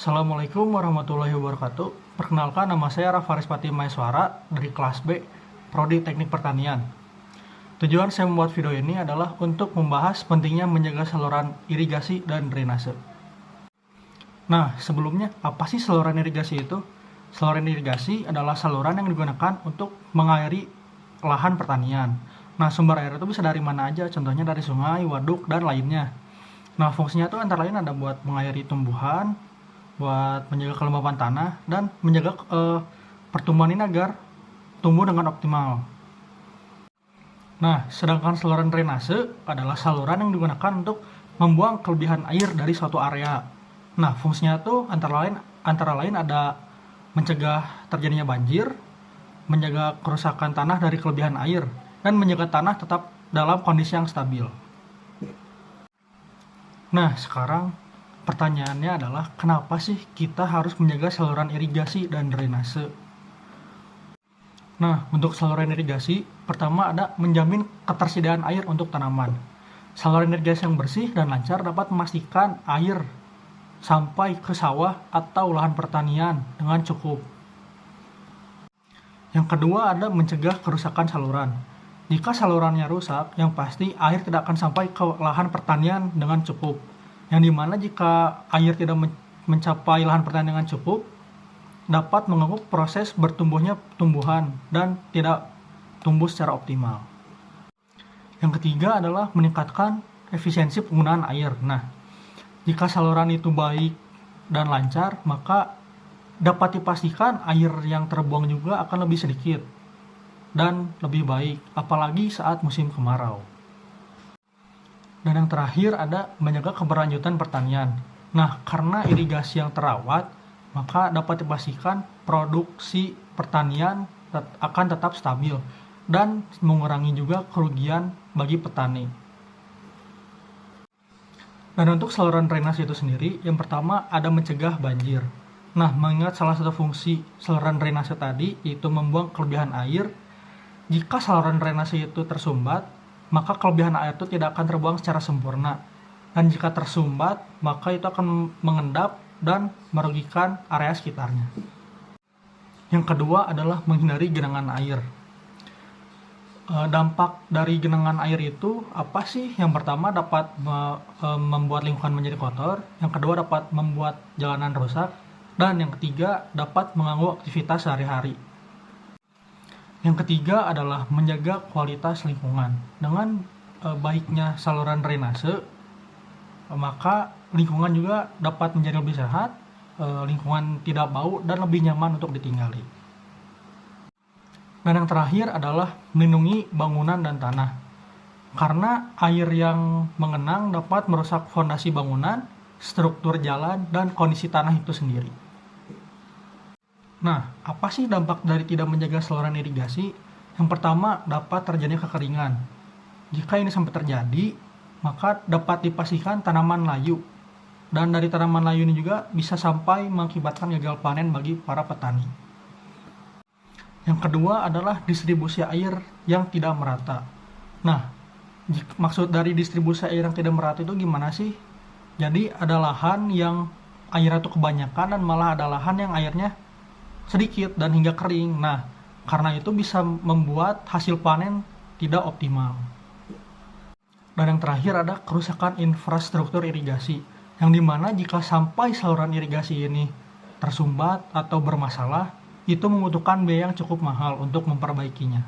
Assalamualaikum warahmatullahi wabarakatuh. Perkenalkan, nama saya Rafaris Pati Maeswara dari kelas B, Prodi Teknik Pertanian. Tujuan saya membuat video ini adalah untuk membahas pentingnya menjaga saluran irigasi dan drainase. Nah, sebelumnya, apa sih saluran irigasi itu? Saluran irigasi adalah saluran yang digunakan untuk mengairi lahan pertanian. Nah, sumber air itu bisa dari mana aja, contohnya dari sungai, waduk, dan lainnya. Nah, fungsinya itu antara lain ada buat mengairi tumbuhan, buat menjaga kelembapan tanah, dan menjaga pertumbuhan ini agar tumbuh dengan optimal. Nah, sedangkan saluran drainase adalah saluran yang digunakan untuk membuang kelebihan air dari suatu area. Nah, fungsinya itu antara lain ada mencegah terjadinya banjir, menjaga kerusakan tanah dari kelebihan air, dan menjaga tanah tetap dalam kondisi yang stabil. Nah, sekarang pertanyaannya adalah kenapa sih kita harus menjaga saluran irigasi dan drainase? Nah, untuk saluran irigasi, pertama ada menjamin ketersediaan air untuk tanaman. Saluran irigasi yang bersih dan lancar dapat memastikan air sampai ke sawah atau lahan pertanian dengan cukup. Yang kedua ada mencegah kerusakan saluran. Jika salurannya rusak, yang pasti air tidak akan sampai ke lahan pertanian dengan cukup. Yang dimana jika air tidak mencapai lahan pertanian dengan cukup, dapat mengganggu proses bertumbuhnya tumbuhan dan tidak tumbuh secara optimal. Yang ketiga adalah meningkatkan efisiensi penggunaan air. Nah, jika saluran itu baik dan lancar, maka dapat dipastikan air yang terbuang juga akan lebih sedikit dan lebih baik, apalagi saat musim kemarau. Dan yang terakhir ada menjaga keberlanjutan pertanian. Nah, karena irigasi yang terawat, maka dapat dipastikan produksi pertanian akan tetap stabil dan mengurangi juga kerugian bagi petani. Dan untuk saluran drainase itu sendiri, yang pertama ada mencegah banjir. Nah, mengingat salah satu fungsi saluran drainase tadi yaitu membuang kelebihan air, jika saluran drainase itu tersumbat, maka kelebihan air itu tidak akan terbuang secara sempurna. Dan jika tersumbat, maka itu akan mengendap dan merugikan area sekitarnya. Yang kedua adalah menghindari genangan air. Dampak dari genangan air itu apa sih? Yang pertama dapat membuat lingkungan menjadi kotor, yang kedua dapat membuat jalanan rusak, dan yang ketiga dapat mengganggu aktivitas sehari-hari. Yang ketiga adalah menjaga kualitas lingkungan. Dengan baiknya saluran drainase, maka lingkungan juga dapat menjadi lebih sehat, lingkungan tidak bau dan lebih nyaman untuk ditinggali. Dan yang terakhir adalah melindungi bangunan dan tanah. Karena air yang mengenang dapat merusak fondasi bangunan, struktur jalan, dan kondisi tanah itu sendiri. Nah, apa sih dampak dari tidak menjaga saluran irigasi? Yang pertama, dapat terjadinya kekeringan. Jika ini sampai terjadi, maka dapat dipastikan tanaman layu. Dan dari tanaman layu ini juga bisa sampai mengakibatkan gagal panen bagi para petani. Yang kedua adalah distribusi air yang tidak merata. Nah, maksud dari distribusi air yang tidak merata itu gimana sih? Jadi ada lahan yang airnya itu kebanyakan dan malah ada lahan yang airnya sedikit dan hingga kering. Nah, karena itu bisa membuat hasil panen tidak optimal. Dan yang terakhir ada kerusakan infrastruktur irigasi, yang dimana jika sampai saluran irigasi ini tersumbat atau bermasalah, itu membutuhkan biaya yang cukup mahal untuk memperbaikinya.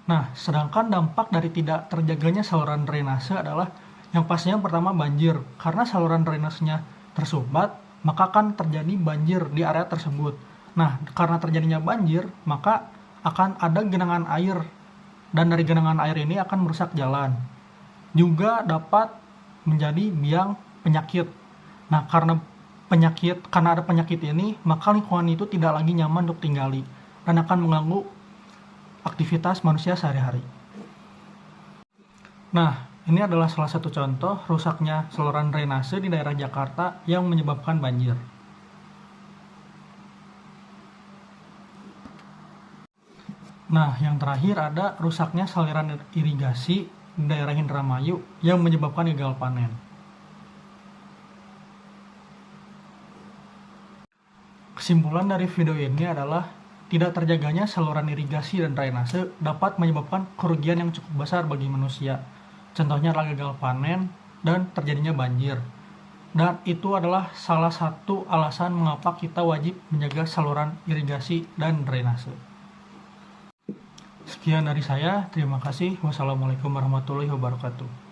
Nah, sedangkan dampak dari tidak terjaganya saluran drainase adalah yang pastinya pertama banjir. Karena saluran drainasenya tersumbat, maka akan terjadi banjir di area tersebut. Nah, karena terjadinya banjir, maka akan ada genangan air, dan dari genangan air ini akan merusak jalan. Juga dapat menjadi biang penyakit. Nah, karena ada penyakit ini, maka lingkungan itu tidak lagi nyaman untuk tinggali dan akan mengganggu aktivitas manusia sehari-hari. Nah, ini adalah salah satu contoh rusaknya saluran drainase di daerah Jakarta yang menyebabkan banjir. Nah, yang terakhir ada rusaknya saluran irigasi di daerah Indramayu yang menyebabkan gagal panen. Kesimpulan dari video ini adalah tidak terjaganya saluran irigasi dan drainase dapat menyebabkan kerugian yang cukup besar bagi manusia. Contohnya adalah gagal panen dan terjadinya banjir. Dan itu adalah salah satu alasan mengapa kita wajib menjaga saluran irigasi dan drainase. Sekian dari saya, terima kasih. Wassalamualaikum warahmatullahi wabarakatuh.